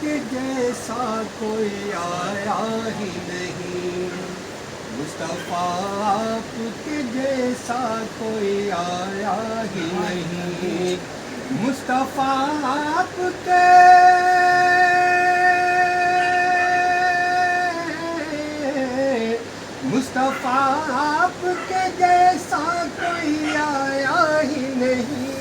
کے جیسا کوئی آیا ہی نہیں، مصطفیٰ آپ کے جیسا کوئی آیا ہی نہیں، مصطفیٰ آپ کے مصطفیٰ آپ کے جیسا کوئی آیا ہی نہیں،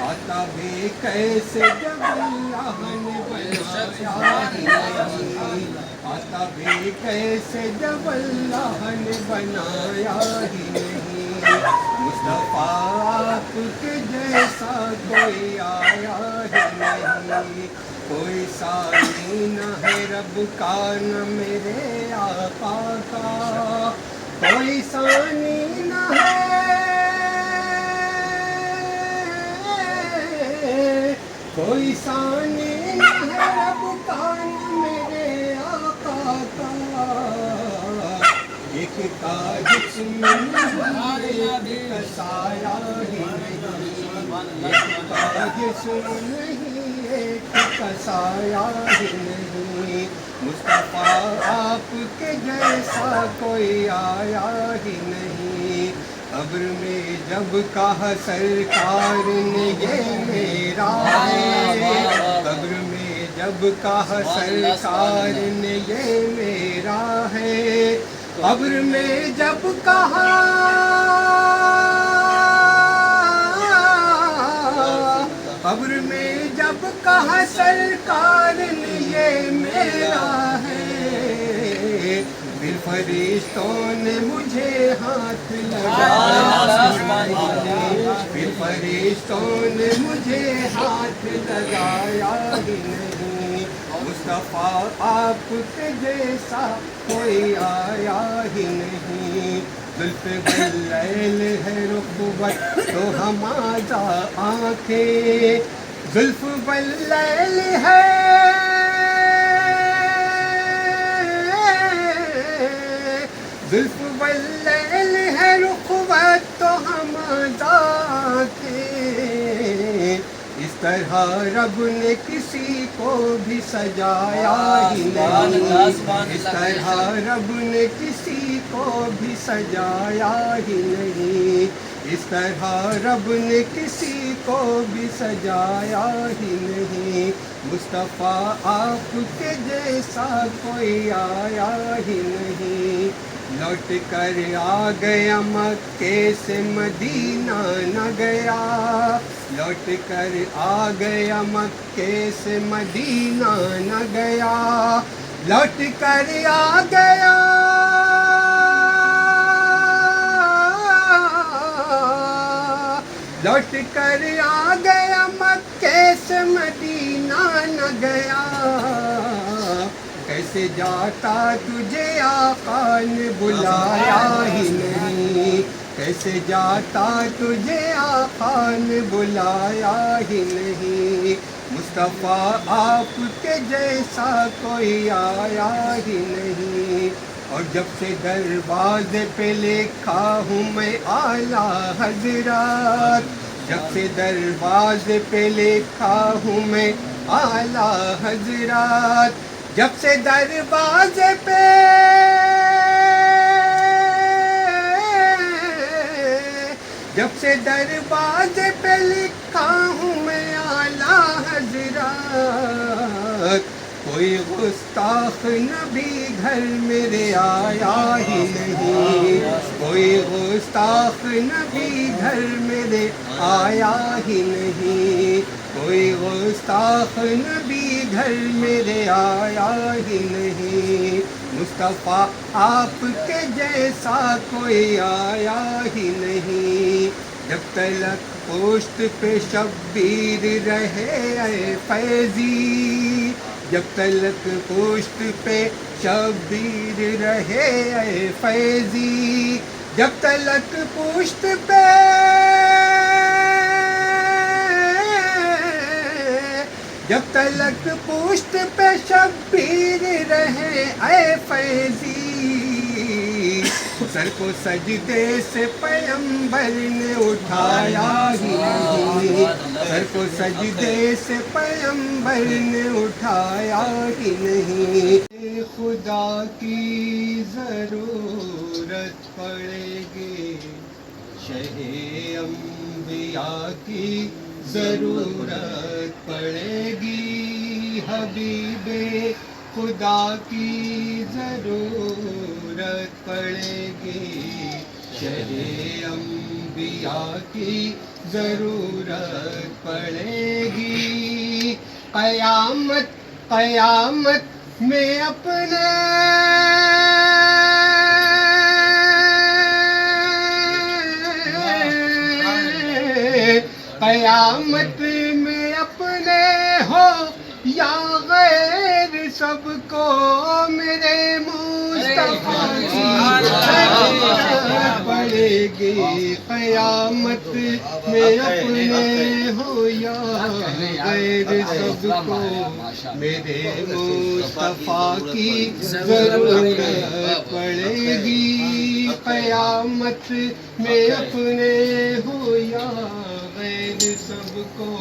آتا بھی کیسے جب اللہ نے بنایا ہی نہیں، آتا بھی کیسے جب اللہ نے بنایا ہی نہیں، مصطفیٰ آپ کے جیسا کوئی آیا ہی نہیں، کوئی ثانی نہ ہے رب کا نہ میرے آقا کا، کوئی ثانی نہ ہے، کوئی ثانی نہ ہے رب کا نہ میرے آقا کا، ایک کا جسم نہیں ایک کا سایہ ہی نہیں، ایک کا جسم نہیں ایک کا سایہ ہی نہیں، مصطفیٰ آپ کے جیسا کوئی آیا ہی نہیں، قبر میں جب کہا سرکار نے یہ میرا ہے، قبر میں جب کہا سرکار نے یہ میرا ہے، قبر میں جب کہا قبر میں جب کہا سرکار نے یہ میرا ہے، پھر فرشتوں نے مجھے ہاتھ لگایا، پھر فرشتوں نے مجھے ہاتھ لگایا ہی نہیں، مصطفیٰ آپ کے جیسا کوئی آیا ہی نہیں، زلف باللیل ہے رخوت تو ہمازا آنکھیں، زلف باللیل ہے زلف واللیل ہے رخوت تو ہمازا آنکھیں، اس طرح رب نے کسی کو بھی سجایا ہی نہیں، اس طرح رب نے کسی کو بھی سجایا ہی نہیں، اس طرح رب نے کسی کو بھی سجایا ہی نہیں، مصطفیٰ آپ کے جیسا کوئی آیا ہی نہیں، لوٹ کر آ گیا مکے سے مدینہ نہ گیا، لوٹ کر آ گیا مکے سے مدینہ نہ گیا، لوٹ کر آ گیا لوٹ کر آ گیا مکے سے مدینہ نہ گیا، کیسے جاتا تجھے آقا نے بلایا ہی نہیں، کیسے جاتا تجھے آقا نے بلایا ہی نہیں، مصطفیٰ آپ کے جیسا کوئی آیا ہی نہیں، اور جب سے دروازے پہ لکھا ہوں میں اعلیٰ حضرات، جب سے دروازے پہ لکھا ہوں میں اعلیٰ حضرات، جب سے دروازے پہ جب سے دروازے پہ لکھا ہوں میں اعلیٰ حضرات، کوئی گستاخ نبی گھر میرے آیا ہی نہیں، کوئی گستاخ نبی گھر میرے آیا ہی نہیں، کوئی گستاخ نبی گھر میرے آیا ہی نہیں، مصطفیٰ آپ کے جیسا کوئی آیا ہی نہیں، جب تلک پشت پہ شبیر رہے اے فیضی، جب تلک پشت پہ شبیر رہے اے فیضی، جب تلک پشت پہ جب تلک پشت پہ شبیر رہے اے فیضی، سر کو سجدے سے پیغمبر نے اٹھایا ہی نہیں، سر کو سجدے سے پیغمبر نے اٹھایا ہی نہیں۔ خدا کی ضرورت پڑے گی، شہ انبیاء کی ضرورت پڑے گی، حبیب خدا کی ضرورت پڑے گی، شہ انبیاء کی ضرورت پڑے گی۔ قیامت قیامت میں اپنے قیامت میں اپنے ہو یا غیر، سب کو میرے مصطفیٰ کی ضرورت پڑے گی۔ قیامت میں اپنے ہو یا غیر، سب کو میرے مصطفیٰ کی ضرورت پڑے گی۔ قیامت میں اپنے ہو یا غیر، سب کو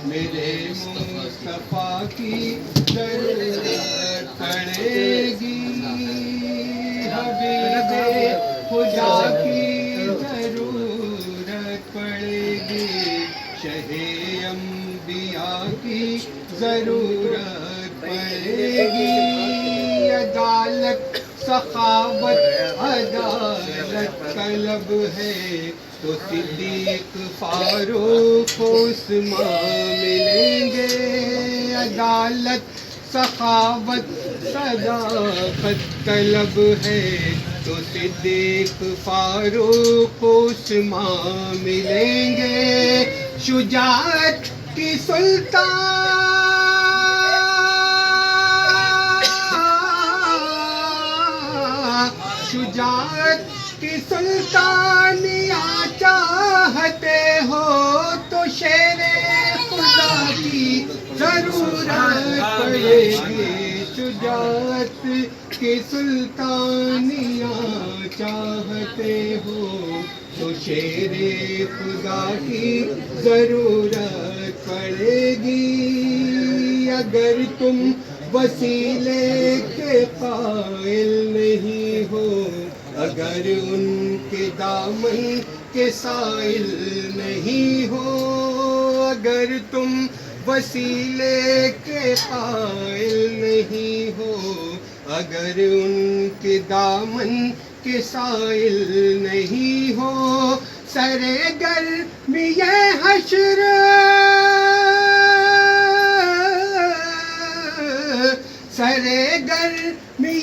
میرے مصطفیٰ کی ضرورت پڑے گی، حبیب خدا کی ضرورت پڑے گی، شہ انبیاء کی ضرورت پڑے گی۔ عدالت سخاوت عدالت طلب ہے تو صدیق فاروق عثمان ملیں گے۔ عدالت سخاوت صداقت طلب ہے تو صدیق فاروق عثمان ملیں گے۔ شجاعت کی سلطان شجاعت کی سلطانیہ چاہتے ہو تو شیر خدا کی ضرورت پڑے گی۔ شجاعت کی سلطانیہ چاہتے ہو تو شیر خدا کی ضرورت پڑے گی۔ اگر تم وسیلے کے قائل نہیں ہو، اگر ان کے دامن کے سائل نہیں ہو، اگر تم وسیلے کے قائل نہیں ہو، اگر ان کے دامن کے سائل نہیں ہو، سرے گرمی حشر سرے گرمی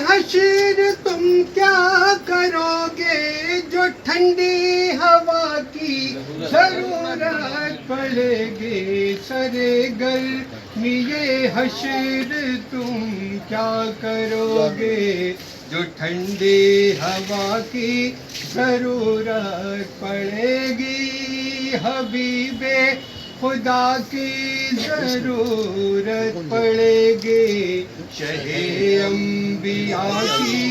حشر تم کیا کرو گے، جو ٹھنڈی ہوا کی ضرورت پڑے گی۔ سرے گرمی حشر تم کیا کرو گے، جو ٹھنڈی ہوا کی ضرورت پڑے گی۔ حبیب خدا کی ضرورت پڑے گی، شہ انبیاء کی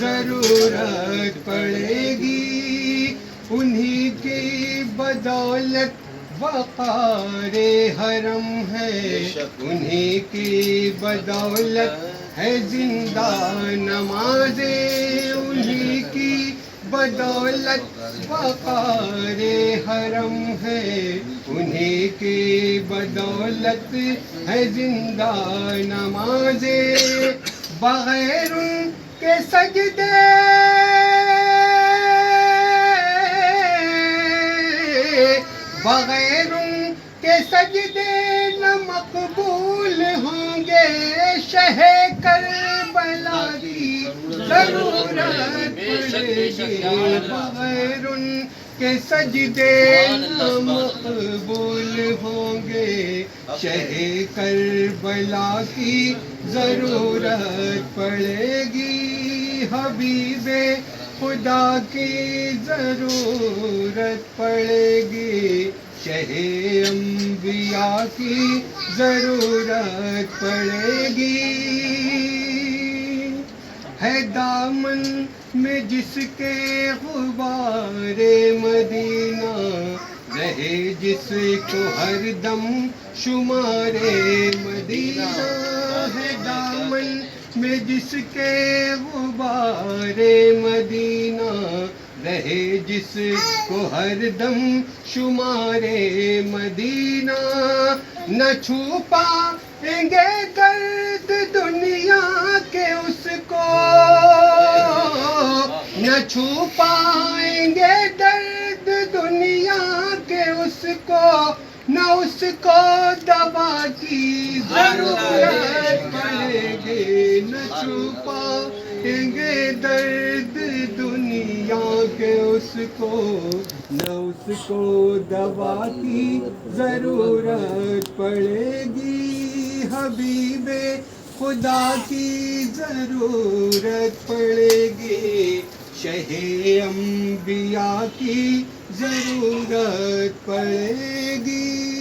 ضرورت پڑے گی۔ انہی کی بدولت وقار حرم ہے، انہی کی بدولت ہے زندہ نمازیں، انہی کی بدولت وقار حرم ہے، انہی کی بدولت ہے زندہ نمازیں۔ بغیر ان کے سجدے بغیر ان کے سجدے نہ مقبول ہوں گے، شہ کربلا کی ضرورت پڑے گی۔ بغیر ان کے سجدے نہ مقبول ہوں گے، شہ کربلا کی ضرورت پڑے گی۔ حبیب خدا کی ضرورت پڑے گی، شہ انبیاء کی ضرورت پڑے گی۔ ہے دامن میں جس کے غبار مدینہ رہے جس کو ہر دم شمار مدینہ ہے دامن میں جس کے غبار مدینہ رہے جس کو ہر دم شمار مدینہ نہ چھپائیں گے درد دنیا کے اس کو نہ چھپائیں گے درد دنیا کے اس کو نہ اس کو دوا کی ضرورت پڑے گی نہ چھپائیں گے درد دنیا کے اس کو نہ اس کو دوا کی ضرورت پڑے گی حبیب خدا کی ضرورت پڑے گی شہ انبیاء کی ضرورت پڑے گی